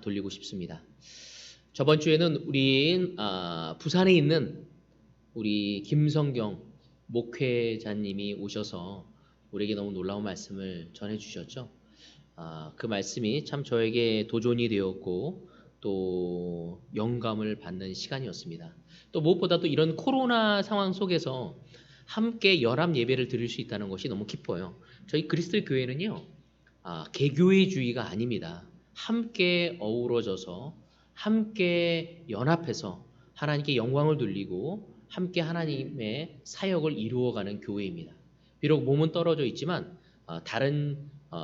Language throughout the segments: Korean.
돌리고 싶습니다. 저번 주에는 우리 부산에 있는 우리 김성경 목회자님이 오셔서 우리에게 너무 놀라운 말씀을 전해주셨죠. 그 말씀이 참 저에게 도전이 되었고 또 영감을 받는 시간이었습니다. 또 무엇보다도 이런 코로나 상황 속에서 함께 연합 예배를 드릴 수 있다는 것이 너무 기뻐요. 저희 그리스도의 교회는요, 개교회주의가 아닙니다. 함께 어우러져서 함께 연합해서 하나님께 영광을 돌리고 함께 하나님의 사역을 이루어가는 교회입니다. 비록 몸은 떨어져 있지만 다른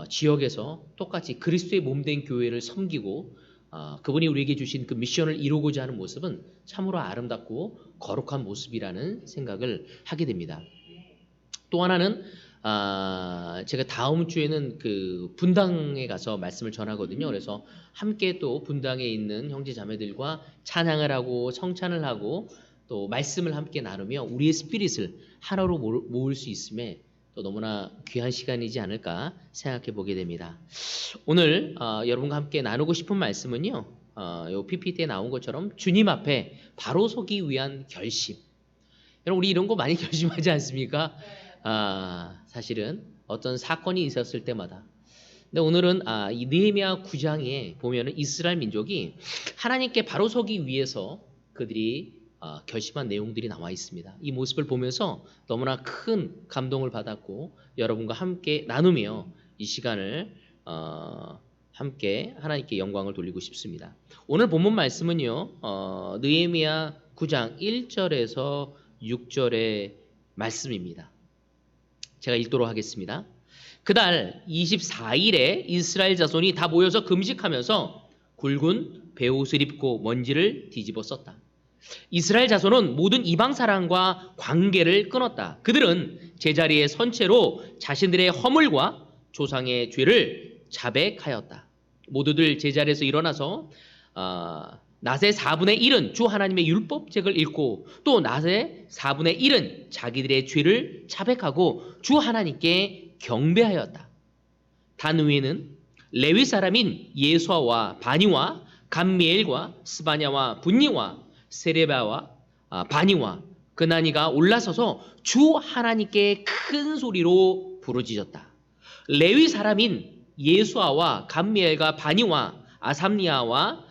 지역에서 똑같이 그리스도의 몸된 교회를 섬기고 그분이 우리에게 주신 그 미션을 이루고자 하는 모습은 참으로 아름답고 거룩한 모습이라는 생각을 하게 됩니다. 또 하나는 제가 다음 주에는 그 분당에 가서 말씀을 전하거든요. 그래서 함께 또 분당에 있는 형제 자매들과 찬양을 하고 성찬을 하고 또 말씀을 함께 나누며 우리의 스피릿을 하나로 모을 수 있음에 또 너무나 귀한 시간이지 않을까 생각해 보게 됩니다. 오늘 여러분과 함께 나누고 싶은 말씀은요, 요 PPT에 나온 것처럼 주님 앞에 바로 서기 위한 결심. 여러분, 우리 이런 거 많이 결심하지 않습니까? 사실은 어떤 사건이 있었을 때마다. 근데 오늘은 이 느헤미야 9장에 보면은 이스라엘 민족이 하나님께 바로 서기 위해서 그들이 결심한 내용들이 나와 있습니다. 이 모습을 보면서 너무나 큰 감동을 받았고 여러분과 함께 나누며 이 시간을 함께 하나님께 영광을 돌리고 싶습니다. 오늘 본문 말씀은요, 느헤미야 9장 1절에서 6절의 말씀입니다. 제가 읽도록 하겠습니다. 그달 24일에 이스라엘 자손이 다 모여서 금식하면서 굵은 베옷을 입고 먼지를 뒤집어 썼다. 이스라엘 자손은 모든 이방 사람과 관계를 끊었다. 그들은 제자리에 선 채로 자신들의 허물과 조상의 죄를 자백하였다. 모두들 제자리에서 일어나서 낮의 4분의 1은 주 하나님의 율법책을 읽고 또 낮의 4분의 1은 자기들의 죄를 자백하고 주 하나님께 경배하였다. 단 후에는 레위 사람인 예수아와 바니와 감미엘과 스바냐와 분니와 세레바와 바니와 그나니가 올라서서 주 하나님께 큰 소리로 부르짖었다. 레위 사람인 예수아와 감미엘과 바니와 아삼니아와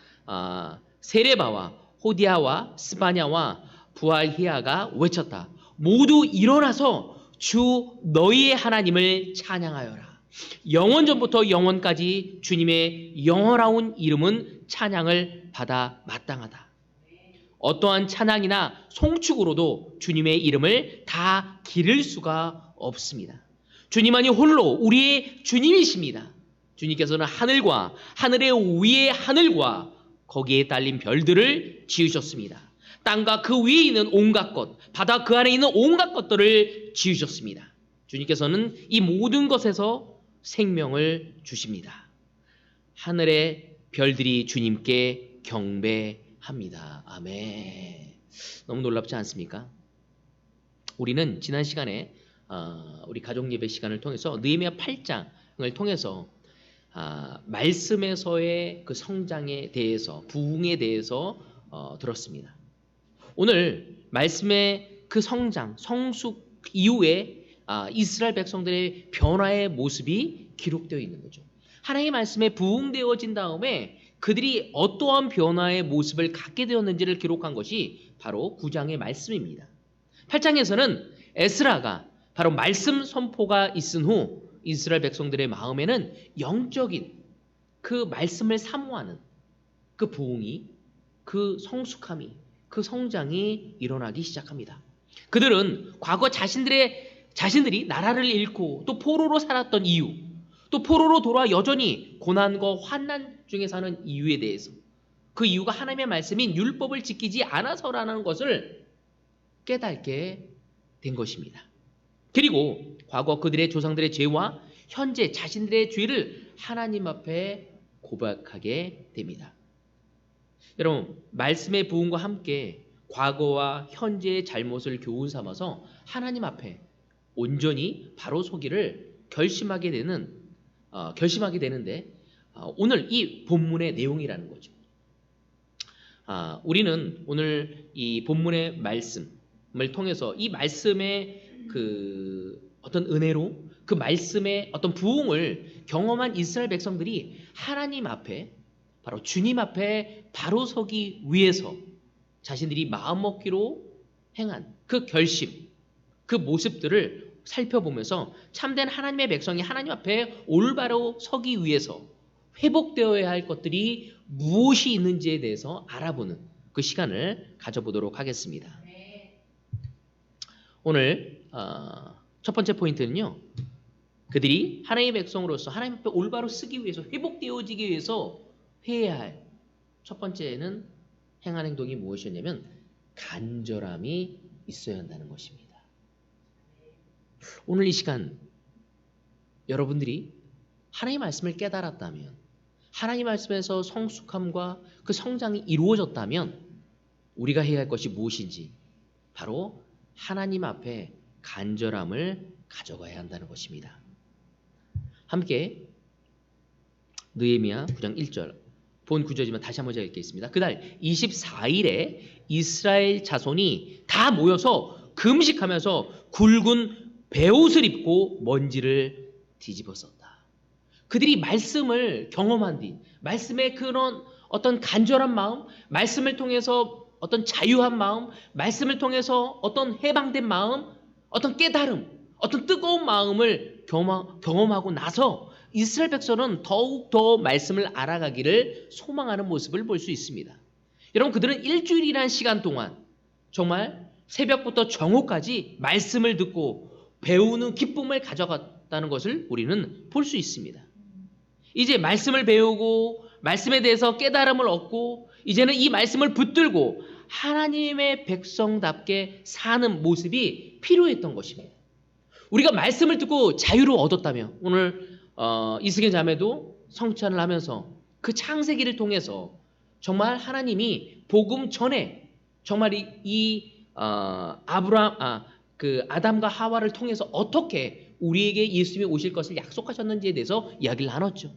세레바와 호디아와 스바냐와 부알히아가 외쳤다. 모두 일어나서 주 너희의 하나님을 찬양하여라. 영원전부터 영원까지 주님의 영원하운 이름은 찬양을 받아 마땅하다. 어떠한 찬양이나 송축으로도 주님의 이름을 다 기를 수가 없습니다. 주님만이 홀로 우리의 주님이십니다. 주님께서는 하늘과 하늘의 위의 하늘과 거기에 딸린 별들을 지으셨습니다. 땅과 그 위에 있는 온갖 것, 바다 그 안에 있는 온갖 것들을 지으셨습니다. 주님께서는 이 모든 것에서 생명을 주십니다. 하늘의 별들이 주님께 경배합니다. 아멘. 너무 놀랍지 않습니까? 우리는 지난 시간에 우리 가족 예배 시간을 통해서 느헤미야 8장을 통해서 말씀에서의 그 성장에 대해서, 부흥에 대해서 들었습니다. 오늘 말씀의 그 성장, 성숙 이후에 이스라엘 백성들의 변화의 모습이 기록되어 있는 거죠. 하나님의 말씀에 부흥되어진 다음에 그들이 어떠한 변화의 모습을 갖게 되었는지를 기록한 것이 바로 9장의 말씀입니다. 8장에서는 에스라가 바로 말씀 선포가 있은 후 이스라엘 백성들의 마음에는 영적인 그 말씀을 사모하는 그 부흥이, 그 성숙함이, 그 성장이 일어나기 시작합니다. 그들은 과거 자신들이 나라를 잃고 또 포로로 살았던 이유, 또 포로로 돌아와 여전히 고난과 환난 중에 사는 이유에 대해서, 그 이유가 하나님의 말씀인 율법을 지키지 않아서라는 것을 깨닫게 된 것입니다. 그리고 과거 그들의 조상들의 죄와 현재 자신들의 죄를 하나님 앞에 고백하게 됩니다. 여러분, 말씀의 부흥과 함께 과거와 현재의 잘못을 교훈 삼아서 하나님 앞에 온전히 바로 서기를 결심하게 되는데 오늘 이 본문의 내용이라는 거죠. 우리는 오늘 이 본문의 말씀을 통해서 이 말씀의 그 어떤 은혜로 그 말씀의 어떤 부흥을 경험한 이스라엘 백성들이 하나님 앞에 바로 주님 앞에 바로 서기 위해서 자신들이 마음먹기로 행한 그 결심, 그 모습들을 살펴보면서 참된 하나님의 백성이 하나님 앞에 올바로 서기 위해서 회복되어야 할 것들이 무엇이 있는지에 대해서 알아보는 그 시간을 가져보도록 하겠습니다. 오늘 첫 번째 포인트는요. 그들이 하나님의 백성으로서 하나님 앞에 올바로 쓰기 위해서 회복되어지기 위해서 해야 할 첫 번째는 행한 행동이 무엇이었냐면 간절함이 있어야 한다는 것입니다. 오늘 이 시간 여러분들이 하나님의 말씀을 깨달았다면 하나님 말씀에서 성숙함과 그 성장이 이루어졌다면 우리가 해야 할 것이 무엇인지 바로 하나님 앞에 간절함을 가져가야 한다는 것입니다. 함께 느헤미야 9장 1절 본 구절이지만 다시 한번 제가 읽겠습니다. 그날 24일에 이스라엘 자손이 다 모여서 금식하면서 굵은 베옷을 입고 먼지를 뒤집어 썼다. 그들이 말씀을 경험한 뒤 말씀의 그런 어떤 간절한 마음, 말씀을 통해서 어떤 자유한 마음, 말씀을 통해서 어떤 해방된 마음, 어떤 깨달음, 어떤 뜨거운 마음을 경험하고 나서 이스라엘 백성은 더욱 더 말씀을 알아가기를 소망하는 모습을 볼 수 있습니다. 여러분 그들은 일주일이라는 시간 동안 정말 새벽부터 정오까지 말씀을 듣고 배우는 기쁨을 가져갔다는 것을 우리는 볼 수 있습니다. 이제 말씀을 배우고 말씀에 대해서 깨달음을 얻고 이제는 이 말씀을 붙들고 하나님의 백성답게 사는 모습이 필요했던 것입니다. 우리가 말씀을 듣고 자유를 얻었다면 오늘 이스겔 자매도 성찬을 하면서 그 창세기를 통해서 정말 하나님이 복음 전에 정말 아담과 하와를 통해서 어떻게 우리에게 예수님이 오실 것을 약속하셨는지에 대해서 이야기를 나눴죠.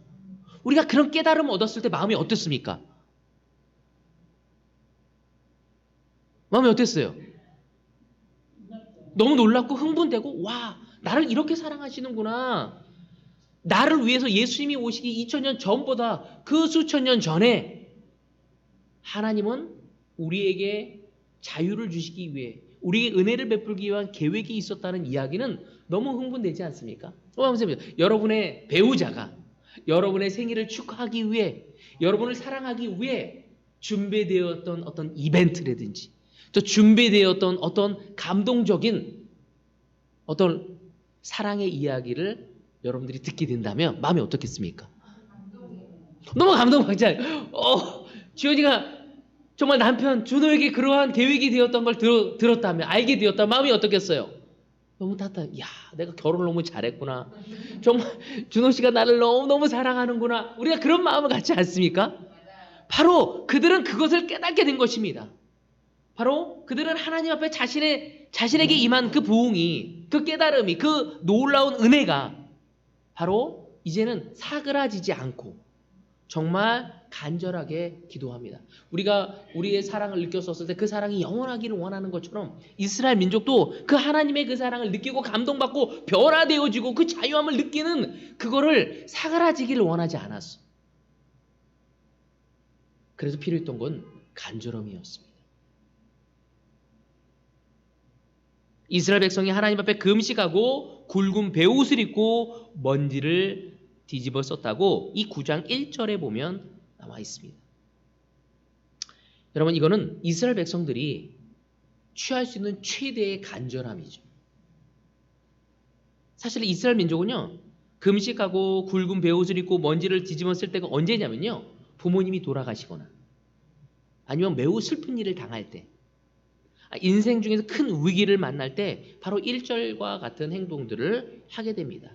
우리가 그런 깨달음을 얻었을 때 마음이 어땠습니까? 마음이 어땠어요? 너무 놀랍고 흥분되고 와 나를 이렇게 사랑하시는구나. 나를 위해서 예수님이 오시기 2000년 전보다 그 수천 년 전에 하나님은 우리에게 자유를 주시기 위해 우리에게 은혜를 베풀기 위한 계획이 있었다는 이야기는 너무 흥분되지 않습니까? 여러분의 배우자가 여러분의 생일을 축하하기 위해 여러분을 사랑하기 위해 준비되었던 어떤 이벤트라든지 또 준비되었던 어떤 감동적인 어떤 사랑의 이야기를 여러분들이 듣게 된다면 마음이 어떻겠습니까? 너무 감동받잖아요. 지원이가 정말 남편 준호에게 그러한 계획이 되었던 걸 들었다면 알게 되었다면 마음이 어떻겠어요? 너무 따뜻해. 야, 내가 결혼을 너무 잘했구나. 정말 준호 씨가 나를 너무너무 사랑하는구나. 우리가 그런 마음을 갖지 않습니까? 바로 그들은 그것을 깨닫게 된 것입니다. 바로 그들은 하나님 앞에 자신에게 임한 그 부흥이, 그 깨달음이, 그 놀라운 은혜가 바로 이제는 사그라지지 않고 정말 간절하게 기도합니다. 우리가 우리의 사랑을 느꼈었을 때 그 사랑이 영원하기를 원하는 것처럼 이스라엘 민족도 그 하나님의 그 사랑을 느끼고 감동받고 변화되어지고 그 자유함을 느끼는 그거를 사그라지기를 원하지 않았어. 그래서 필요했던 건 간절함이었습니다. 이스라엘 백성이 하나님 앞에 금식하고 굵은 베옷을 입고 먼지를 뒤집어 썼다고 이 9장 1절에 보면 나와 있습니다. 여러분 이거는 이스라엘 백성들이 취할 수 있는 최대의 간절함이죠. 사실 이스라엘 민족은요 금식하고 굵은 베옷을 입고 먼지를 뒤집어 쓸 때가 언제냐면요 부모님이 돌아가시거나 아니면 매우 슬픈 일을 당할 때 인생 중에서 큰 위기를 만날 때 바로 1절과 같은 행동들을 하게 됩니다.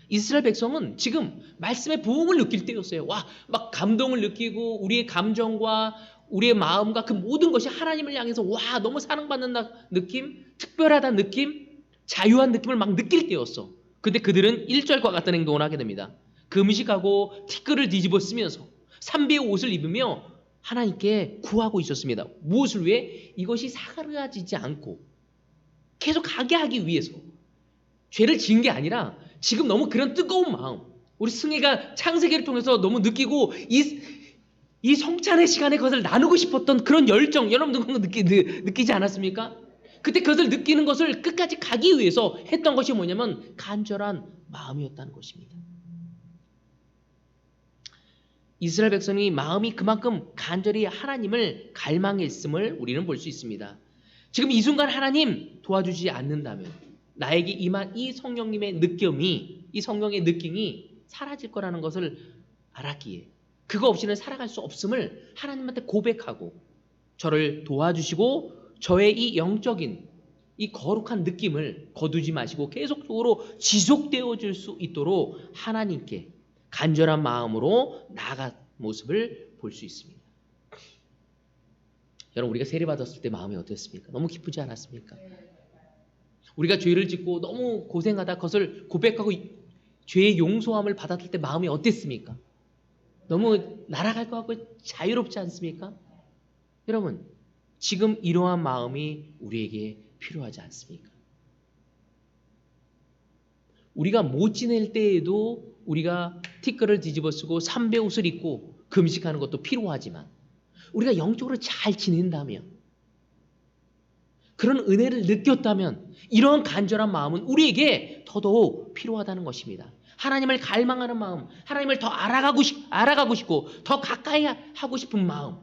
이스라엘 백성은 지금 말씀의 부흥을 느낄 때였어요. 와, 막 감동을 느끼고 우리의 감정과 우리의 마음과 그 모든 것이 하나님을 향해서 와, 너무 사랑받는 느낌, 특별하다는 느낌, 자유한 느낌을 막 느낄 때였어. 근데 그들은 1절과 같은 행동을 하게 됩니다. 금식하고 티끌을 뒤집어 쓰면서 삼배의 옷을 입으며 하나님께 구하고 있었습니다. 무엇을 위해? 이것이 사그라지지 않고 계속 가게 하기 위해서. 죄를 지은 게 아니라 지금 너무 그런 뜨거운 마음, 우리 승혜가 창세기를 통해서 너무 느끼고 이 성찬의 시간에 그것을 나누고 싶었던 그런 열정, 여러분들 그런 거 느끼지 않았습니까? 그때 그것을 느끼는 것을 끝까지 가기 위해서 했던 것이 뭐냐면 간절한 마음이었다는 것입니다. 이스라엘 백성이 마음이 그만큼 간절히 하나님을 갈망했음을 우리는 볼 수 있습니다. 지금 이 순간 하나님 도와주지 않는다면 나에게 임한 이 성령님의 느낌이, 이 성령의 느낌이 사라질 거라는 것을 알았기에 그거 없이는 살아갈 수 없음을 하나님한테 고백하고 저를 도와주시고 저의 이 영적인 이 거룩한 느낌을 거두지 마시고 계속적으로 지속되어 줄 수 있도록 하나님께 간절한 마음으로 나아간 모습을 볼 수 있습니다. 여러분, 우리가 세례받았을 때 마음이 어땠습니까? 너무 기쁘지 않았습니까? 우리가 죄를 짓고 너무 고생하다 그것을 고백하고 죄의 용서함을 받았을 때 마음이 어땠습니까? 너무 날아갈 것 같고 자유롭지 않습니까? 여러분, 지금 이러한 마음이 우리에게 필요하지 않습니까? 우리가 못 지낼 때에도 우리가 티끌을 뒤집어 쓰고 삼배옷을 입고 금식하는 것도 필요하지만 우리가 영적으로 잘 지낸다면, 그런 은혜를 느꼈다면 이런 간절한 마음은 우리에게 더더욱 필요하다는 것입니다. 하나님을 갈망하는 마음, 하나님을 더 알아가고 싶고 더 가까이 하고 싶은 마음.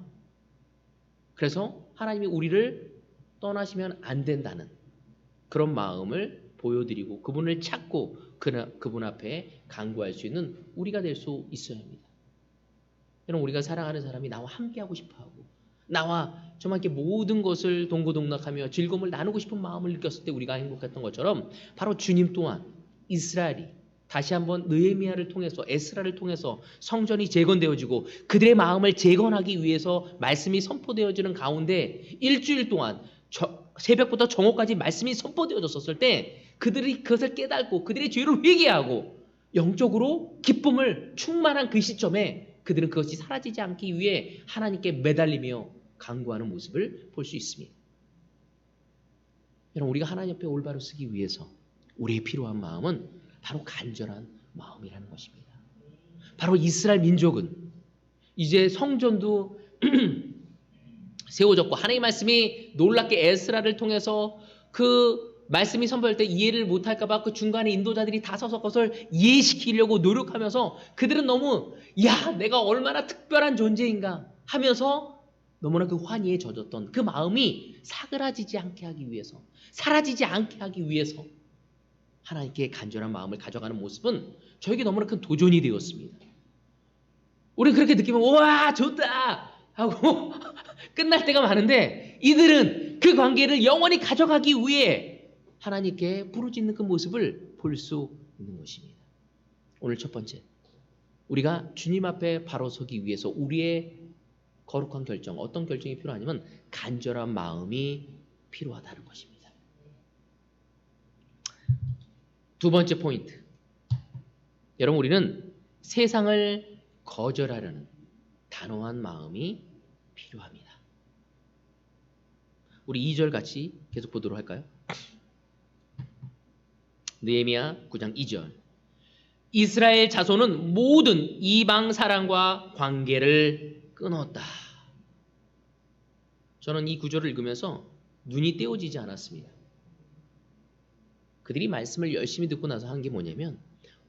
그래서 하나님이 우리를 떠나시면 안 된다는 그런 마음을 보여드리고 그분을 찾고 그분 앞에 간구할 수 있는 우리가 될 수 있어야 합니다. 여러분, 우리가 사랑하는 사람이 나와 함께하고 싶어하고 나와 정말 이렇게 모든 것을 동고동락하며 즐거움을 나누고 싶은 마음을 느꼈을 때 우리가 행복했던 것처럼 바로 주님 또한 이스라엘이 다시 한번 느헤미야를 통해서, 에스라를 통해서 성전이 재건되어지고 그들의 마음을 재건하기 위해서 말씀이 선포되어지는 가운데 일주일 동안 새벽부터 정오까지 말씀이 선포되어졌을 때 그들이 그것을 깨닫고 그들의 죄를 회개하고 영적으로 기쁨을 충만한 그 시점에 그들은 그것이 사라지지 않기 위해 하나님께 매달리며 간구하는 모습을 볼 수 있습니다. 여러분, 우리가 하나님 앞에 올바로 서기 위해서 우리의 필요한 마음은 바로 간절한 마음이라는 것입니다. 바로 이스라엘 민족은 이제 성전도 세워졌고 하나님의 말씀이 놀랍게 에스라를 통해서 그 말씀이 선포할 때 이해를 못할까 봐 그 중간에 인도자들이 다 서서 그것을 이해시키려고 노력하면서 그들은 너무 내가 얼마나 특별한 존재인가 하면서 너무나 그 환희에 젖었던 그 마음이 사그라지지 않게 하기 위해서, 사라지지 않게 하기 위해서 하나님께 간절한 마음을 가져가는 모습은 저에게 너무나 큰 도전이 되었습니다. 우리는 그렇게 느끼면 우와 좋다 하고 끝날 때가 많은데 이들은 그 관계를 영원히 가져가기 위해 하나님께 부르짖는 그 모습을 볼 수 있는 것입니다. 오늘 첫 번째, 우리가 주님 앞에 바로 서기 위해서 우리의 거룩한 결정, 어떤 결정이 필요하냐면 간절한 마음이 필요하다는 것입니다. 두 번째 포인트, 여러분, 우리는 세상을 거절하려는 단호한 마음이 필요합니다. 우리 2절 같이 계속 보도록 할까요? 느헤미야 9장 2절. 이스라엘 자손은 모든 이방 사람과 관계를 끊었다. 저는 이 구절을 읽으면서 눈이 떼어지지 않았습니다. 그들이 말씀을 열심히 듣고 나서 한 게 뭐냐면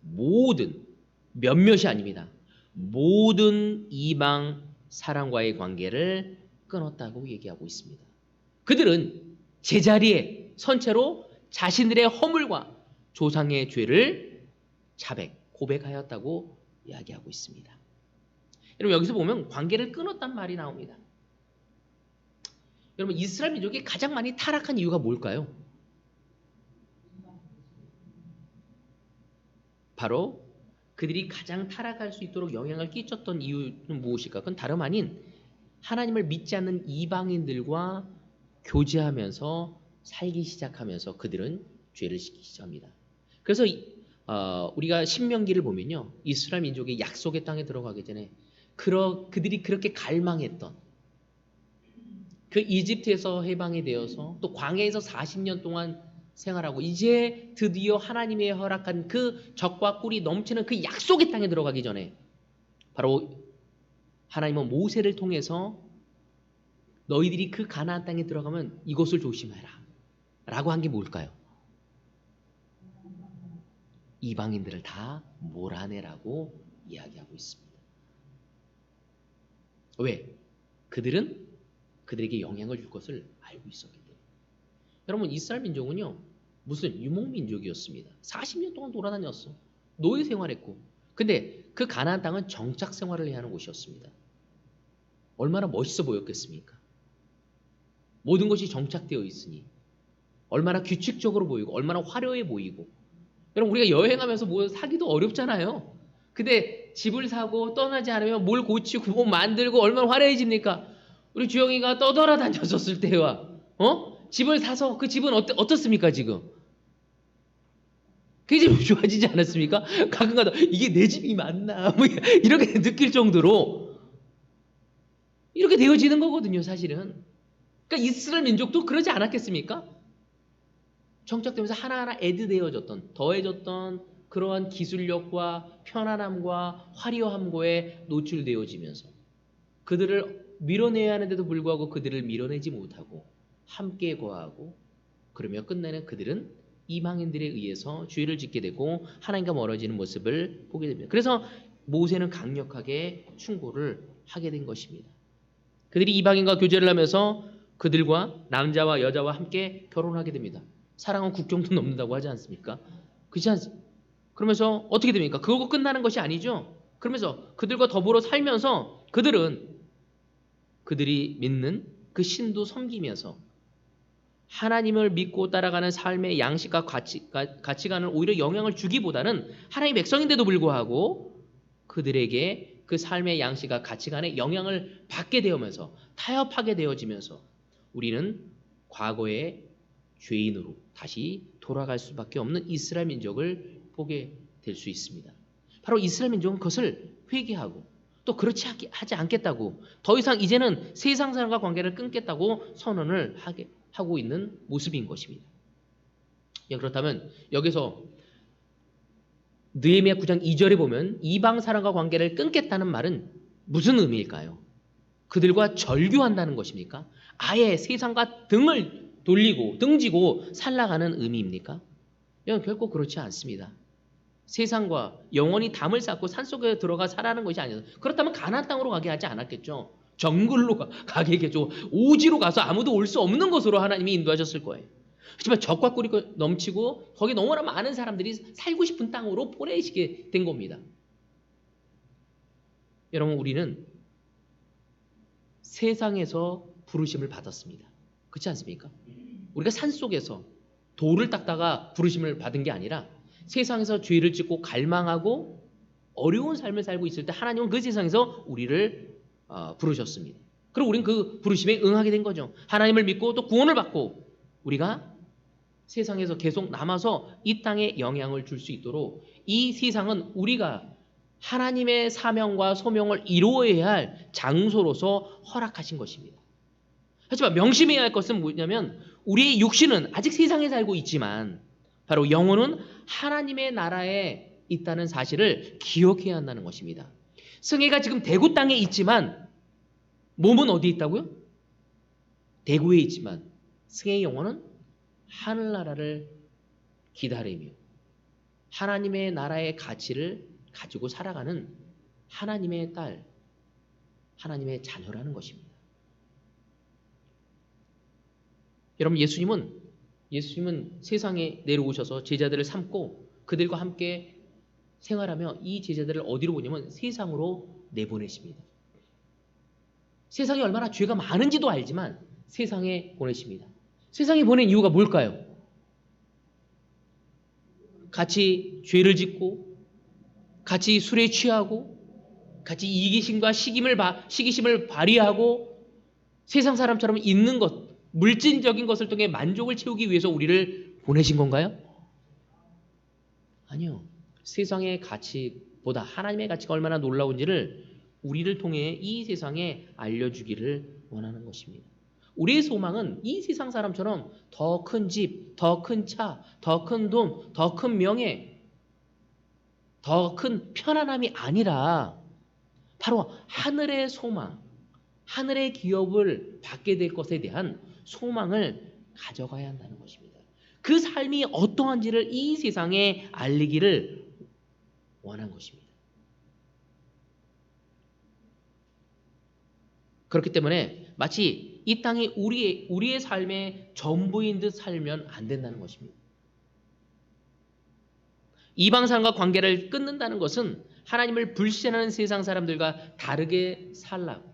모든, 몇몇이 아닙니다. 모든 이방 사람과의 관계를 끊었다고 얘기하고 있습니다. 그들은 제자리에 선체로 자신들의 허물과 조상의 죄를 고백하였다고 이야기하고 있습니다. 여러분, 여기서 보면 관계를 끊었단 말이 나옵니다. 여러분, 이스라엘 민족이 가장 많이 타락한 이유가 뭘까요? 바로 그들이 가장 타락할 수 있도록 영향을 끼쳤던 이유는 무엇일까? 그건 다름 아닌 하나님을 믿지 않는 이방인들과 교제하면서 살기 시작하면서 그들은 죄를 짓기 시작합니다. 그래서 우리가 신명기를 보면요, 이스라엘 민족이 약속의 땅에 들어가기 전에 그들이 그렇게 갈망했던 그 이집트에서 해방이 되어서 또 광야에서 40년 동안 생활하고 이제 드디어 하나님의 허락한 그 적과 꿀이 넘치는 그 약속의 땅에 들어가기 전에 바로 하나님은 모세를 통해서 너희들이 그 가나안 땅에 들어가면 이곳을 조심해라 라고 한 게 뭘까요? 이방인들을 다 몰아내라고 이야기하고 있습니다. 왜? 그들은 그들에게 영향을 줄 것을 알고 있었기 때문에. 여러분, 이스라엘 민족은요, 무슨 유목민족이었습니다. 40년 동안 돌아다녔어. 노예 생활했고. 근데 그 가나안 땅은 정착 생활을 해야 하는 곳이었습니다. 얼마나 멋있어 보였겠습니까? 모든 것이 정착되어 있으니 얼마나 규칙적으로 보이고 얼마나 화려해 보이고. 여러분, 우리가 여행하면서 뭐 사기도 어렵잖아요. 근데 집을 사고 떠나지 않으면 뭘 고치고 뭐 만들고 얼마나 화려해집니까? 우리 주영이가 떠돌아다녔었을 때와 집을 사서 그 집은 어떻습니까 지금? 그 집이 좋아지지 않았습니까? 가끔가다 이게 내 집이 맞나 뭐 이렇게 느낄 정도로 이렇게 되어지는 거거든요, 사실은. 그러니까 이스라엘 민족도 그러지 않았겠습니까? 정착되면서 하나하나 애드되어졌던, 더해졌던 그러한 기술력과 편안함과 화려함과에 노출되어지면서 그들을 밀어내야 하는데도 불구하고 그들을 밀어내지 못하고 함께 거하고, 그러며 끝내는 그들은 이방인들에 의해서 죄를 짓게 되고 하나님과 멀어지는 모습을 보게 됩니다. 그래서 모세는 강력하게 충고를 하게 된 것입니다. 그들이 이방인과 교제를 하면서 그들과 남자와 여자와 함께 결혼하게 됩니다. 사랑은 국경도 넘는다고 하지 않습니까? 그렇지 않습니까? 그러면서 어떻게 됩니까? 그러고 끝나는 것이 아니죠. 그러면서 그들과 더불어 살면서 그들이 믿는 그 신도 섬기면서 하나님을 믿고 따라가는 삶의 양식과 가치관을 오히려 영향을 주기보다는 하나님의 백성인데도 불구하고 그들에게 그 삶의 양식과 가치관에 영향을 받게 되면서 타협하게 되어지면서 우리는 과거의 죄인으로 다시 돌아갈 수밖에 없는 이스라엘 민족을 보게 될 수 있습니다. 바로 이스라엘 민족은 그것을 회개하고 또 그렇지 하지 않겠다고, 더 이상 이제는 세상 사람과 관계를 끊겠다고 선언을 하고 있는 모습인 것입니다. 그렇다면 여기서 느헤미야 9장 2절에 보면 이방 사람과 관계를 끊겠다는 말은 무슨 의미일까요? 그들과 절교한다는 것입니까? 아예 세상과 등을 돌리고 등지고 살아가는 의미입니까? 이건 결코 그렇지 않습니다. 세상과 영원히 담을 쌓고 산속에 들어가 살아가는 것이 아니라, 그렇다면 가나안 땅으로 가게 하지 않았겠죠. 정글로 가게 했겠죠. 오지로 가서 아무도 올 수 없는 곳으로 하나님이 인도하셨을 거예요. 하지만 적과 꿀이 넘치고 거기 너무나 많은 사람들이 살고 싶은 땅으로 보내시게 된 겁니다. 여러분, 우리는 세상에서 부르심을 받았습니다. 그렇지 않습니까? 우리가 산속에서 돌을 닦다가 부르심을 받은 게 아니라 세상에서 죄를 짓고 갈망하고 어려운 삶을 살고 있을 때 하나님은 그 세상에서 우리를 부르셨습니다. 그리고 우리는 그 부르심에 응하게 된 거죠. 하나님을 믿고 또 구원을 받고 우리가 세상에서 계속 남아서 이 땅에 영향을 줄 수 있도록 이 세상은 우리가 하나님의 사명과 소명을 이루어야 할 장소로서 허락하신 것입니다. 하지만 명심해야 할 것은 뭐냐면 우리의 육신은 아직 세상에 살고 있지만 바로 영혼은 하나님의 나라에 있다는 사실을 기억해야 한다는 것입니다. 승혜가 지금 대구 땅에 있지만 몸은 어디에 있다고요? 대구에 있지만 승혜의 영혼은 하늘나라를 기다리며 하나님의 나라의 가치를 가지고 살아가는 하나님의 딸, 하나님의 자녀라는 것입니다. 여러분, 예수님은 세상에 내려오셔서 제자들을 삼고 그들과 함께 생활하며 이 제자들을 어디로 보냐면 세상으로 내보내십니다. 세상에 얼마나 죄가 많은지도 알지만 세상에 보내십니다. 세상에 보낸 이유가 뭘까요? 같이 죄를 짓고 같이 술에 취하고 같이 이기심과 시기심을 발휘하고 세상 사람처럼 있는 것, 물질적인 것을 통해 만족을 채우기 위해서 우리를 보내신 건가요? 아니요. 세상의 가치보다 하나님의 가치가 얼마나 놀라운지를 우리를 통해 이 세상에 알려주기를 원하는 것입니다. 우리의 소망은 이 세상 사람처럼 더 큰 집, 더 큰 차, 더 큰 돈, 더 큰 명예, 더 큰 편안함이 아니라 바로 하늘의 소망, 하늘의 기업을 받게 될 것에 대한 소망을 가져가야 한다는 것입니다. 그 삶이 어떠한지를 이 세상에 알리기를 원한 것입니다. 그렇기 때문에 마치 이 땅이 우리의 삶의 전부인 듯 살면 안 된다는 것입니다. 이방 사람과 관계를 끊는다는 것은 하나님을 불신하는 세상 사람들과 다르게 살라고,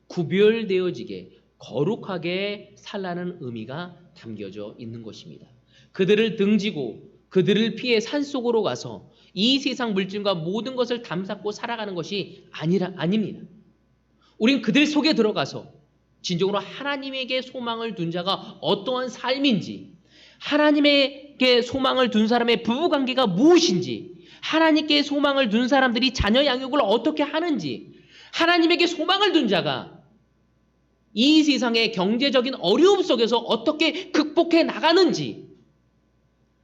구별되어지게 거룩하게 살라는 의미가 담겨져 있는 것입니다. 그들을 등지고 그들을 피해 산속으로 가서 이 세상 물질과 모든 것을 담쌓고 살아가는 것이 아닙니다. 우린 그들 속에 들어가서 진정으로 하나님에게 소망을 둔 자가 어떠한 삶인지, 하나님에게 소망을 둔 사람의 부부관계가 무엇인지, 하나님께 소망을 둔 사람들이 자녀 양육을 어떻게 하는지, 하나님에게 소망을 둔 자가 이 세상의 경제적인 어려움 속에서 어떻게 극복해 나가는지,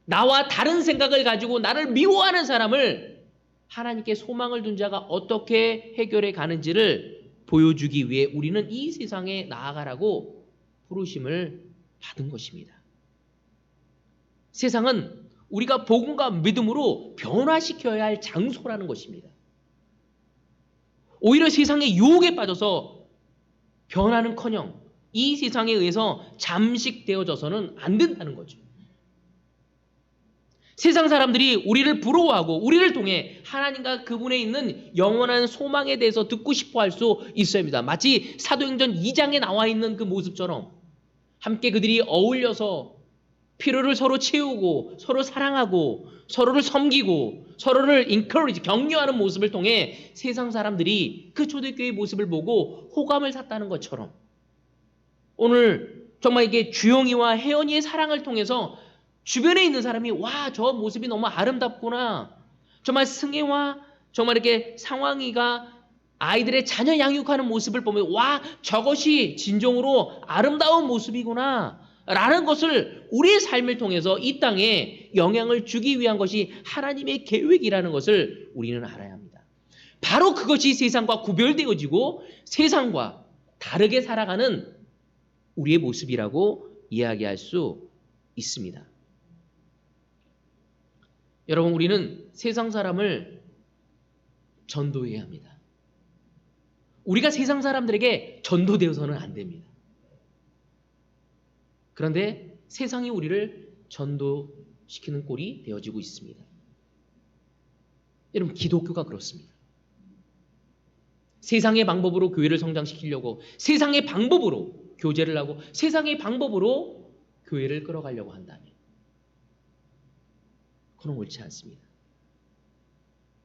나와 다른 생각을 가지고 나를 미워하는 사람을 하나님께 소망을 둔 자가 어떻게 해결해 가는지를 보여주기 위해 우리는 이 세상에 나아가라고 부르심을 받은 것입니다. 세상은 우리가 복음과 믿음으로 변화시켜야 할 장소라는 것입니다. 오히려 세상의 유혹에 빠져서 변화는커녕 이 세상에 의해서 잠식되어져서는 안 된다는 거죠. 세상 사람들이 우리를 부러워하고 우리를 통해 하나님과 그분에 있는 영원한 소망에 대해서 듣고 싶어 할 수 있어야 합니다. 마치 사도행전 2장에 나와 있는 그 모습처럼 함께 그들이 어울려서 필요를 서로 채우고 서로 사랑하고 서로를 섬기고 서로를 encourage, 격려하는 모습을 통해 세상 사람들이 그 초대교회의 모습을 보고 호감을 샀다는 것처럼 오늘 정말 이게 주영이와 혜연이의 사랑을 통해서 주변에 있는 사람이 와, 저 모습이 너무 아름답구나. 정말 승혜와 정말 이렇게 상황이가 아이들의 자녀 양육하는 모습을 보면 와, 저것이 진정으로 아름다운 모습이구나 라는 것을 우리의 삶을 통해서 이 땅에 영향을 주기 위한 것이 하나님의 계획이라는 것을 우리는 알아야 합니다. 바로 그것이 세상과 구별되어지고 세상과 다르게 살아가는 우리의 모습이라고 이야기할 수 있습니다. 여러분, 우리는 세상 사람을 전도해야 합니다. 우리가 세상 사람들에게 전도되어서는 안 됩니다. 그런데 세상이 우리를 전도시키는 꼴이 되어지고 있습니다. 여러분, 기독교가 그렇습니다. 세상의 방법으로 교회를 성장시키려고, 세상의 방법으로 교제를 하고, 세상의 방법으로 교회를 끌어가려고 한다면 그건 옳지 않습니다.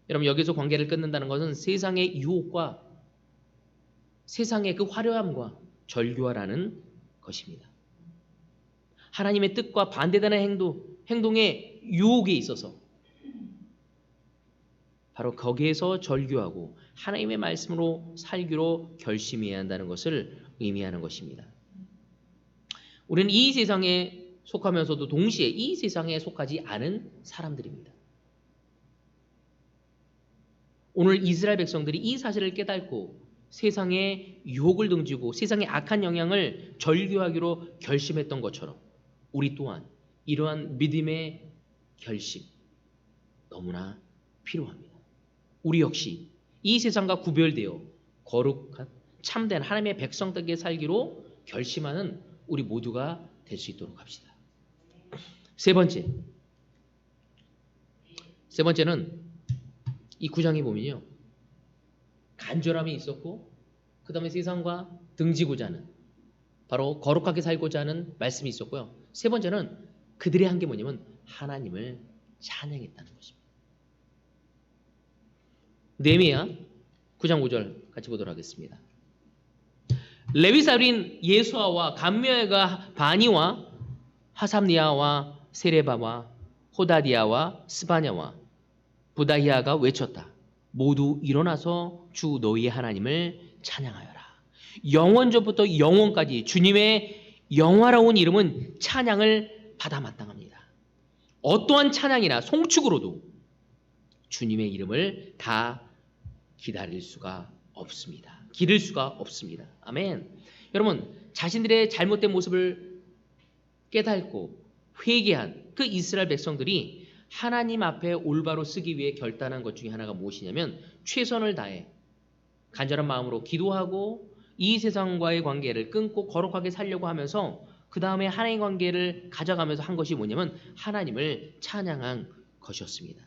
여러분, 여기서 관계를 끊는다는 것은 세상의 유혹과 세상의 그 화려함과 절교하라는 것입니다. 하나님의 뜻과 반대되는 행동의 유혹에 있어서 바로 거기에서 절교하고 하나님의 말씀으로 살기로 결심해야 한다는 것을 의미하는 것입니다. 우리는 이 세상에 속하면서도 동시에 이 세상에 속하지 않은 사람들입니다. 오늘 이스라엘 백성들이 이 사실을 깨닫고 세상의 유혹을 등지고 세상의 악한 영향을 절교하기로 결심했던 것처럼 우리 또한 이러한 믿음의 결심 너무나 필요합니다. 우리 역시 이 세상과 구별되어 거룩한 참된 하나님의 백성답게 살기로 결심하는 우리 모두가 될 수 있도록 합시다. 세 번째는 이 9장에 보면요, 간절함이 있었고 그 다음에 세상과 등지고자 하는, 바로 거룩하게 살고자 하는 말씀이 있었고요. 세 번째는 그들이 한 게 뭐냐면 하나님을 찬양했다는 것입니다. 느헤미야 9장 5절 같이 보도록 하겠습니다. 레위사인 예수아와 감미엘과 바니와 하삼니아와 세레바와 호다디아와 스바냐와 부다히아가 외쳤다. 모두 일어나서 주 너희의 하나님을 찬양하여라. 영원전부터 영원까지 주님의 영화로운 이름은 찬양을 받아 마땅합니다. 어떠한 찬양이나 송축으로도 주님의 이름을 다 기다릴 수가 없습니다. 기를 수가 없습니다. 아멘. 여러분, 자신들의 잘못된 모습을 깨닫고 회개한 그 이스라엘 백성들이 하나님 앞에 올바로 쓰기 위해 결단한 것 중에 하나가 무엇이냐면 최선을 다해 간절한 마음으로 기도하고 이 세상과의 관계를 끊고 거룩하게 살려고 하면서 그 다음에 하나님의 관계를 가져가면서 한 것이 뭐냐면 하나님을 찬양한 것이었습니다.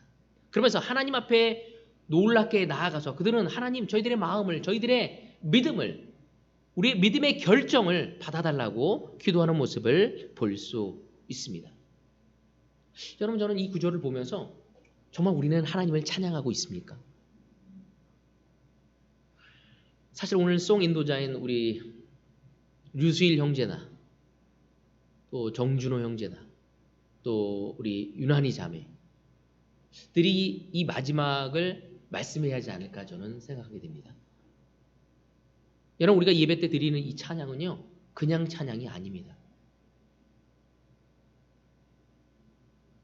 그러면서 하나님 앞에 놀랍게 나아가서 그들은 하나님 저희들의 마음을 저희들의 믿음을 우리의 믿음의 결정을 받아달라고 기도하는 모습을 볼 수 있습니다. 여러분, 저는 이 구절을 보면서 정말 우리는 하나님을 찬양하고 있습니까? 사실 오늘 송 인도자인 우리 류수일 형제나 또 정준호 형제나 또 우리 윤한이 자매들이 이 마지막을 말씀해야 하지 않을까 저는 생각하게 됩니다. 여러분, 우리가 예배 때 드리는 이 찬양은요, 그냥 찬양이 아닙니다.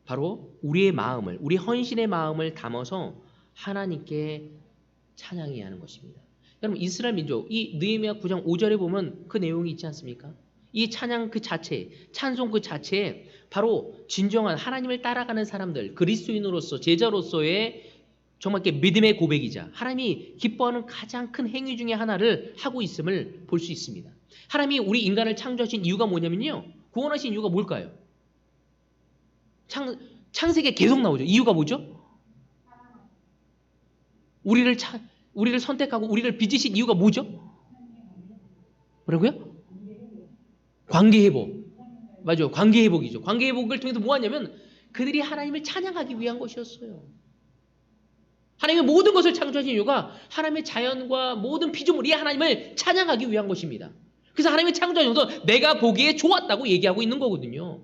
바로 우리의 마음을, 우리 헌신의 마음을 담아서 하나님께 찬양해야 하는 것입니다. 여러분, 이스라엘 민족, 이 느헤미야 9장 5절에 보면 그 내용이 있지 않습니까? 이 찬양 그 자체, 찬송 그 자체에 바로 진정한 하나님을 따라가는 사람들, 그리스도인으로서 제자로서의 정말 이렇게 믿음의 고백이자 하나님이 기뻐하는 가장 큰 행위 중에 하나를 하고 있음을 볼 수 있습니다. 하나님이 우리 인간을 창조하신 이유가 뭐냐면요, 구원하신 이유가 뭘까요? 창세기에 계속 나오죠. 이유가 뭐죠? 우리를 선택하고 우리를 빚으신 이유가 뭐죠? 뭐라고요? 관계 회복. 맞아요. 관계 회복이죠. 관계 회복을 통해서 뭐 하냐면 그들이 하나님을 찬양하기 위한 것이었어요. 하나님의 모든 것을 창조하신 이유가 하나님의 자연과 모든 피조물이 하나님을 찬양하기 위한 것입니다. 그래서 하나님의 창조하셔서 내가 보기에 좋았다고 얘기하고 있는 거거든요.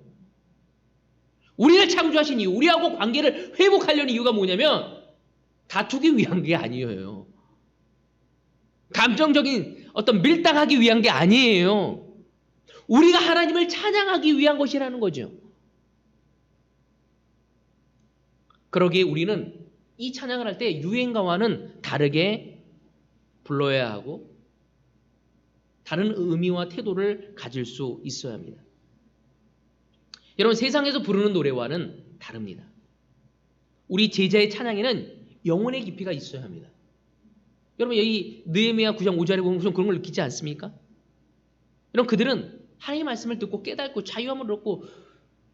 우리를 창조하신 이유, 우리하고 관계를 회복하려는 이유가 뭐냐면 다투기 위한 게 아니에요. 감정적인 어떤 밀당하기 위한 게 아니에요. 우리가 하나님을 찬양하기 위한 것이라는 거죠. 그러기에 우리는 이 찬양을 할 때 유행가와는 다르게 불러야 하고 다른 의미와 태도를 가질 수 있어야 합니다. 여러분, 세상에서 부르는 노래와는 다릅니다. 우리 제자의 찬양에는 영혼의 깊이가 있어야 합니다. 여러분, 여기 느헤미야 9장 5절에 보면 무슨 그런 걸 느끼지 않습니까? 여러분, 그들은 하나님의 말씀을 듣고 깨닫고 자유함을 얻고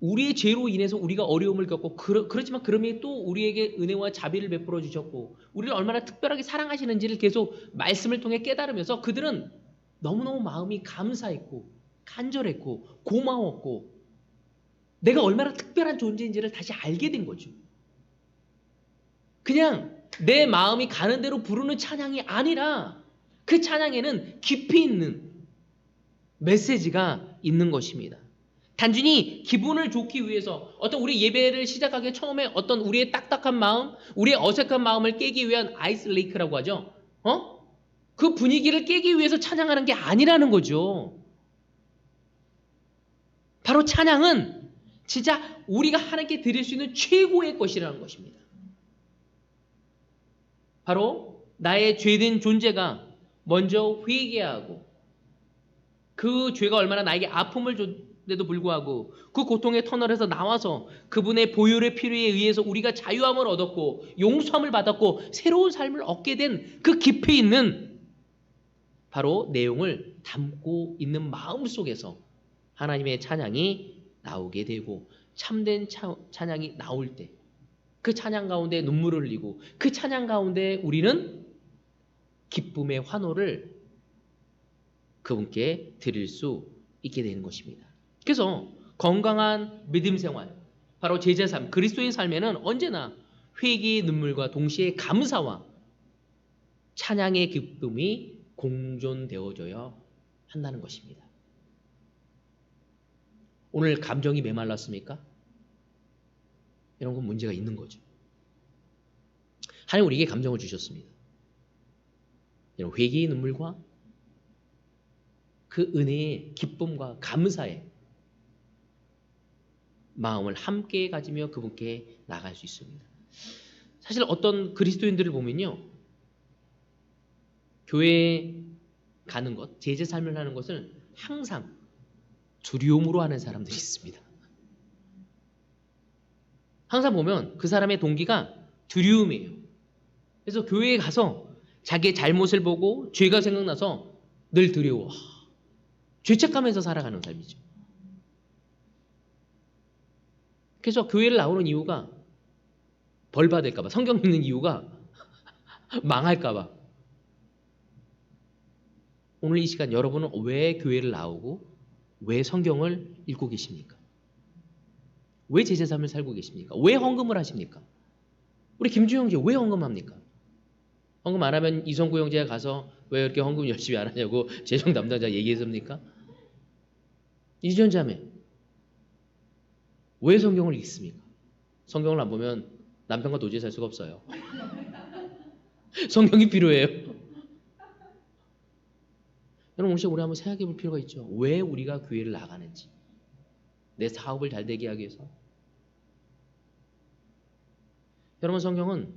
우리의 죄로 인해서 우리가 어려움을 겪고 그렇지만 그럼에 또 우리에게 은혜와 자비를 베풀어 주셨고 우리를 얼마나 특별하게 사랑하시는지를 계속 말씀을 통해 깨달으면서 그들은 너무너무 마음이 감사했고 간절했고 고마웠고 내가 얼마나 특별한 존재인지를 다시 알게 된 거죠. 그냥 내 마음이 가는 대로 부르는 찬양이 아니라 그 찬양에는 깊이 있는 메시지가 있는 것입니다. 단순히 기분을 좋기 위해서 어떤 우리 예배를 시작하기 처음에 어떤 우리의 딱딱한 마음, 우리의 어색한 마음을 깨기 위한 아이스레이크라고 하죠. 그 분위기를 깨기 위해서 찬양하는 게 아니라는 거죠. 바로 찬양은 진짜 우리가 하나님께 드릴 수 있는 최고의 것이라는 것입니다. 바로 나의 죄된 존재가 먼저 회개하고 그 죄가 얼마나 나에게 아픔을 줬는데도 불구하고 그 고통의 터널에서 나와서 그분의 보혈의 피로에 의해서 우리가 자유함을 얻었고 용서함을 받았고 새로운 삶을 얻게 된 그 깊이 있는 바로 내용을 담고 있는 마음 속에서 하나님의 찬양이 나오게 되고 참된 찬양이 나올 때 그 찬양 가운데 눈물을 흘리고 그 찬양 가운데 우리는 기쁨의 환호를 그분께 드릴 수 있게 되는 것입니다. 그래서 건강한 믿음 생활, 바로 제자 삶, 그리스도인 삶에는 언제나 회개의 눈물과 동시에 감사와 찬양의 기쁨이 공존되어져야 한다는 것입니다. 오늘 감정이 메말랐습니까? 이런 건 문제가 있는 거죠. 하나님 우리에게 감정을 주셨습니다. 이런 회개의 눈물과 그 은혜의 기쁨과 감사의 마음을 함께 가지며 그분께 나아갈 수 있습니다. 사실 어떤 그리스도인들을 보면요, 교회에 가는 것, 제자 삶을 하는 것을 항상 두려움으로 하는 사람들이 있습니다. 항상 보면 그 사람의 동기가 두려움이에요. 그래서 교회에 가서 자기의 잘못을 보고 죄가 생각나서 늘 두려워. 죄책감에서 살아가는 삶이죠. 그래서 교회를 나오는 이유가 벌 받을까봐, 성경 읽는 이유가 망할까봐. 오늘 이 시간 여러분은 왜 교회를 나오고 왜 성경을 읽고 계십니까? 왜 제자 삶을 살고 계십니까? 왜 헌금을 하십니까? 우리 김주 형제 왜 헌금합니까? 헌금 안 하면 이성구 형제가 가서 왜 이렇게 헌금 열심히 안 하냐고 재정 담당자 얘기했습니까? 이전 자매 왜 성경을 읽습니까? 성경을 안 보면 남편과 도저히 살 수가 없어요. 성경이 필요해요. 여러분 오늘 우리 한번 생각해 볼 필요가 있죠. 왜 우리가 교회를 나가는지, 내 사업을 잘 되게 하기 위해서. 여러분 성경은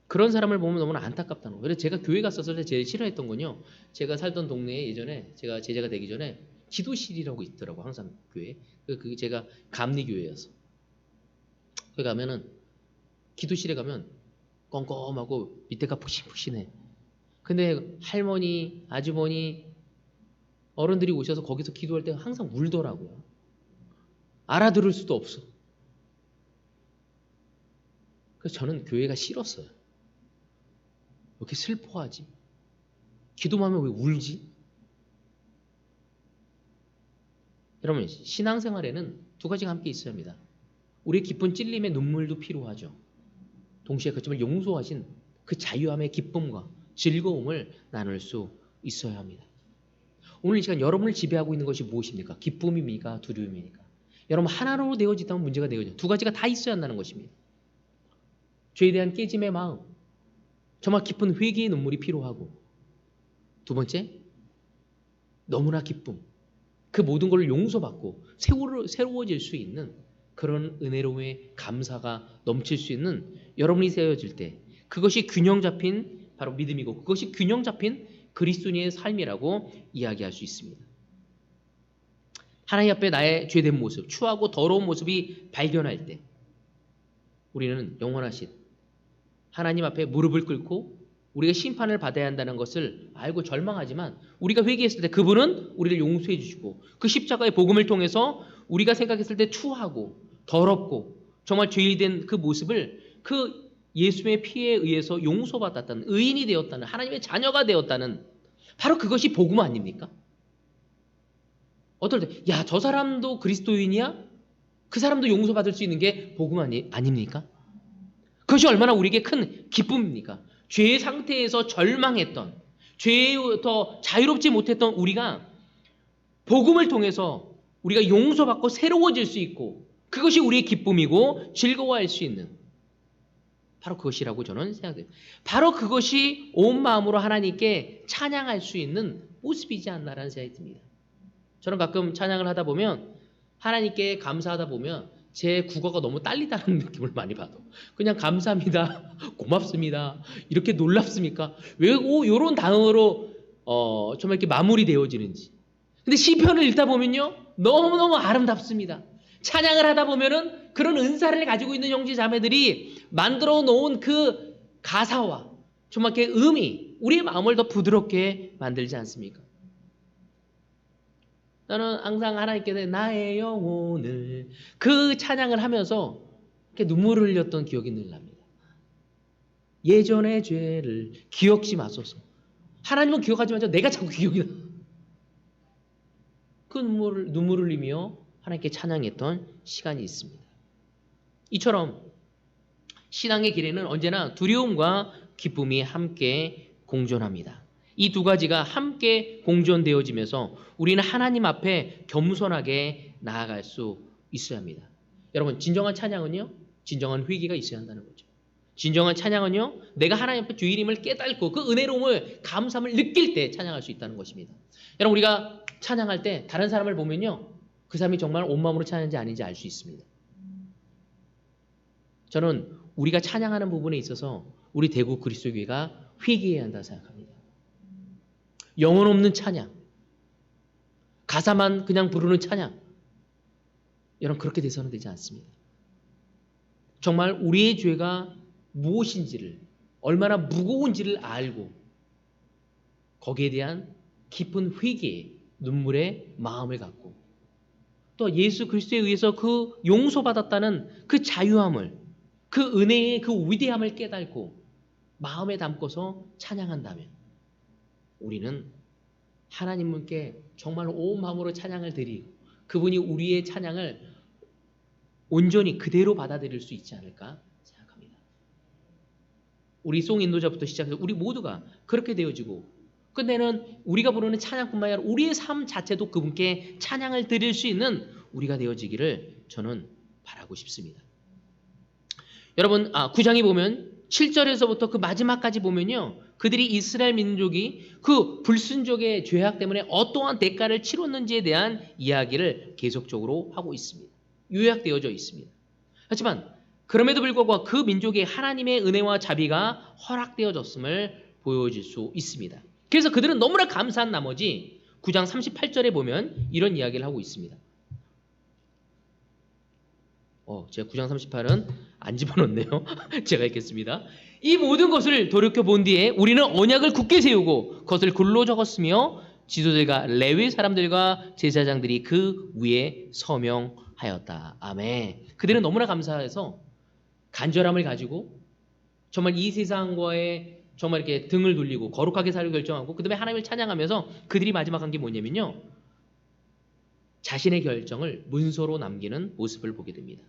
그런 사람을 보면 너무나 안타깝다는 거예요. 그래서 제가 교회 갔었을 때 제일 싫어했던 건요, 제가 살던 동네에 예전에 제가 제자가 되기 전에 기도실이라고 있더라고. 항상 교회에. 그게 제가 감리교회여서 거기 가면은 기도실에 가면 껌껌하고 밑에가 푹신푹신해. 근데 할머니, 아주머니, 어른들이 오셔서 거기서 기도할 때 항상 울더라고요. 알아들을 수도 없어. 그래서 저는 교회가 싫었어요. 왜 이렇게 슬퍼하지? 기도만 하면 왜 울지? 여러분 신앙생활에는 두 가지가 함께 있어야 합니다. 우리의 깊은 찔림의 눈물도 필요하죠. 동시에 그렇지만 용서하신 그 자유함의 기쁨과 즐거움을 나눌 수 있어야 합니다. 오늘 이 시간 여러분을 지배하고 있는 것이 무엇입니까? 기쁨입니까? 두려움입니까? 여러분 하나로 되어지다면 문제가 되어져요. 두 가지가 다 있어야 한다는 것입니다. 죄에 대한 깨짐의 마음, 정말 깊은 회개의 눈물이 필요하고, 두 번째 너무나 기쁨, 그 모든 걸 용서받고 새로워질 수 있는 그런 은혜로움의 감사가 넘칠 수 있는 여러분이 세워질 때, 그것이 균형 잡힌 바로 믿음이고, 그것이 균형 잡힌 그리스도인의 삶이라고 이야기할 수 있습니다. 하나님 앞에 나의 죄된 모습, 추하고 더러운 모습이 발견할 때 우리는 영원하신 하나님 앞에 무릎을 꿇고 우리가 심판을 받아야 한다는 것을 알고 절망하지만, 우리가 회개했을 때 그분은 우리를 용서해 주시고, 그 십자가의 복음을 통해서 우리가 생각했을 때 추하고 더럽고 정말 죄인된 그 모습을 그 예수의 피에 의해서 용서받았다는, 의인이 되었다는, 하나님의 자녀가 되었다는, 바로 그것이 복음 아닙니까? 어떨 때 야, 저 사람도 그리스도인이야? 그 사람도 용서받을 수 있는 게 복음 아닙니까? 그것이 얼마나 우리에게 큰 기쁨입니까? 죄의 상태에서 절망했던, 죄에부터 자유롭지 못했던 우리가 복음을 통해서 우리가 용서받고 새로워질 수 있고, 그것이 우리의 기쁨이고 즐거워할 수 있는, 바로 그것이라고 저는 생각해요. 바로 그것이 온 마음으로 하나님께 찬양할 수 있는 모습이지 않나라는 생각이 듭니다. 저는 가끔 찬양을 하다 보면, 하나님께 감사하다 보면 제 국어가 너무 딸리다는 느낌을 많이 받아. 그냥 감사합니다, 고맙습니다, 이렇게 놀랍습니까? 왜 이런 단어로 정말 이렇게 마무리되어지는지. 근데 시편을 읽다 보면요, 너무너무 아름답습니다. 찬양을 하다 보면은 그런 은사를 가지고 있는 형제 자매들이 만들어 놓은 그 가사와 정말 그 음이 우리의 마음을 더 부드럽게 만들지 않습니까? 나는 항상 하나님께 나의 영혼을, 그 찬양을 하면서 이렇게 눈물을 흘렸던 기억이 늘 납니다. 예전의 죄를 기억지 마소서. 하나님은 기억하지 마시고 내가 자꾸 기억이 나. 그 눈물을 흘리며 하나님께 찬양했던 시간이 있습니다. 이처럼 신앙의 길에는 언제나 두려움과 기쁨이 함께 공존합니다. 이 두 가지가 함께 공존되어지면서 우리는 하나님 앞에 겸손하게 나아갈 수 있어야 합니다. 여러분 진정한 찬양은요, 진정한 회개가 있어야 한다는 거죠. 진정한 찬양은요, 내가 하나님 앞에 주일임을 깨닫고 그 은혜로움을 감사함을 느낄 때 찬양할 수 있다는 것입니다. 여러분, 우리가 찬양할 때 다른 사람을 보면요, 그 사람이 정말 온 마음으로 찬양하는지 아닌지 알 수 있습니다. 저는 우리가 찬양하는 부분에 있어서 우리 대구 그리스도교회가 회개해야 한다고 생각합니다. 영혼 없는 찬양, 가사만 그냥 부르는 찬양, 여러분 그렇게 돼서는 되지 않습니다. 정말 우리의 죄가 무엇인지를, 얼마나 무거운지를 알고 거기에 대한 깊은 회개의 눈물의 마음을 갖고 또 예수 그리스도에 의해서 그 용서받았다는 그 자유함을, 그 은혜의 그 위대함을 깨닫고 마음에 담고서 찬양한다면 우리는 하나님께 정말 온 마음으로 찬양을 드리고 그분이 우리의 찬양을 온전히 그대로 받아들일 수 있지 않을까 생각합니다. 우리 송 인도자부터 시작해서 우리 모두가 그렇게 되어지고 끝내는 우리가 부르는 찬양뿐만 아니라 우리의 삶 자체도 그분께 찬양을 드릴 수 있는 우리가 되어지기를 저는 바라고 싶습니다. 여러분 9장에 보면 7절에서부터 그 마지막까지 보면요, 그들이 이스라엘 민족이 그 불순종의 죄악 때문에 어떠한 대가를 치렀는지에 대한 이야기를 계속적으로 하고 있습니다. 요약되어져 있습니다. 하지만 그럼에도 불구하고 그 민족의 하나님의 은혜와 자비가 허락되어졌음을 보여줄 수 있습니다. 그래서 그들은 너무나 감사한 나머지 9장 38절에 보면 이런 이야기를 하고 있습니다. 제가 9장 38은 안 집어넣네요. 제가 읽겠습니다. 이 모든 것을 돌이켜 본 뒤에 우리는 언약을 굳게 세우고 그것을 글로 적었으며 지도들과 레위 사람들과 제사장들이 그 위에 서명하였다. 아멘. 그들은 너무나 감사해서 간절함을 가지고 정말 이 세상과의 정말 이렇게 등을 돌리고 거룩하게 살기로 결정하고 그 다음에 하나님을 찬양하면서 그들이 마지막 한 게 뭐냐면요, 자신의 결정을 문서로 남기는 모습을 보게 됩니다.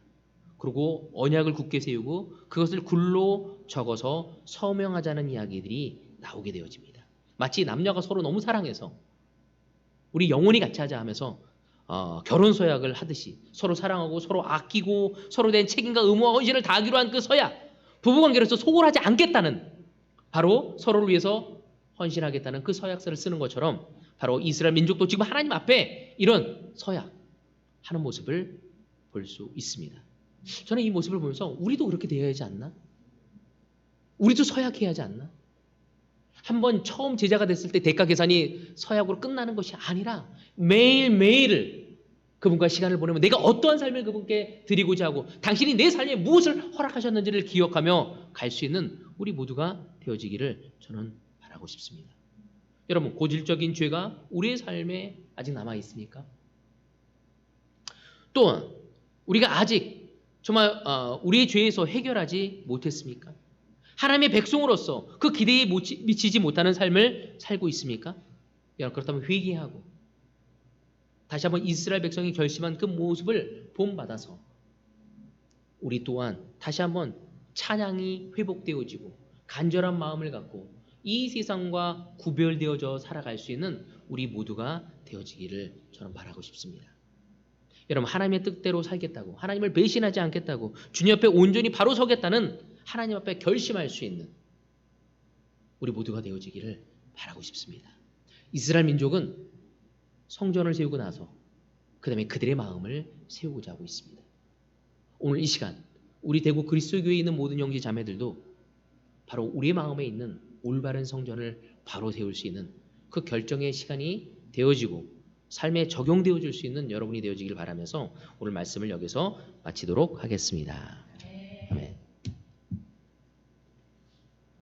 그리고 언약을 굳게 세우고 그것을 글로 적어서 서명하자는 이야기들이 나오게 되어집니다. 마치 남녀가 서로 너무 사랑해서 우리 영원히 같이 하자 하면서 결혼 서약을 하듯이 서로 사랑하고 서로 아끼고 서로 대한 책임과 의무와 헌신을 다하기로 한 그 서약, 부부관계로서 소홀하지 않겠다는, 바로 서로를 위해서 헌신하겠다는 그 서약서를 쓰는 것처럼 바로 이스라엘 민족도 지금 하나님 앞에 이런 서약하는 모습을 볼 수 있습니다. 저는 이 모습을 보면서 우리도 그렇게 되어야 하지 않나? 우리도 서약해야 하지 않나? 한번 처음 제자가 됐을 때 대가 계산이 서약으로 끝나는 것이 아니라 매일매일을 그분과 시간을 보내면 내가 어떠한 삶을 그분께 드리고자 하고 당신이 내 삶에 무엇을 허락하셨는지를 기억하며 갈 수 있는 우리 모두가 되어지기를 저는 바라고 싶습니다. 여러분, 고질적인 죄가 우리의 삶에 아직 남아 있습니까? 또한 우리가 아직 정말 우리의 죄에서 해결하지 못했습니까? 하나님의 백성으로서 그 기대에 미치지 못하는 삶을 살고 있습니까? 여러분, 그렇다면 회개하고 다시 한번 이스라엘 백성이 결심한 그 모습을 본받아서 우리 또한 다시 한번 찬양이 회복되어지고 간절한 마음을 갖고 이 세상과 구별되어져 살아갈 수 있는 우리 모두가 되어지기를 저는 바라고 싶습니다. 여러분, 하나님의 뜻대로 살겠다고, 하나님을 배신하지 않겠다고, 주님 앞에 온전히 바로 서겠다는 하나님 앞에 결심할 수 있는 우리 모두가 되어지기를 바라고 싶습니다. 이스라엘 민족은 성전을 세우고 나서 그 다음에 그들의 마음을 세우고자 하고 있습니다. 오늘 이 시간 우리 대구 그리스도교회에 있는 모든 형제 자매들도 바로 우리의 마음에 있는 올바른 성전을 바로 세울 수 있는 그 결정의 시간이 되어지고 삶에 적용되어질 수 있는 여러분이 되어지길 바라면서 오늘 말씀을 여기서 마치도록 하겠습니다.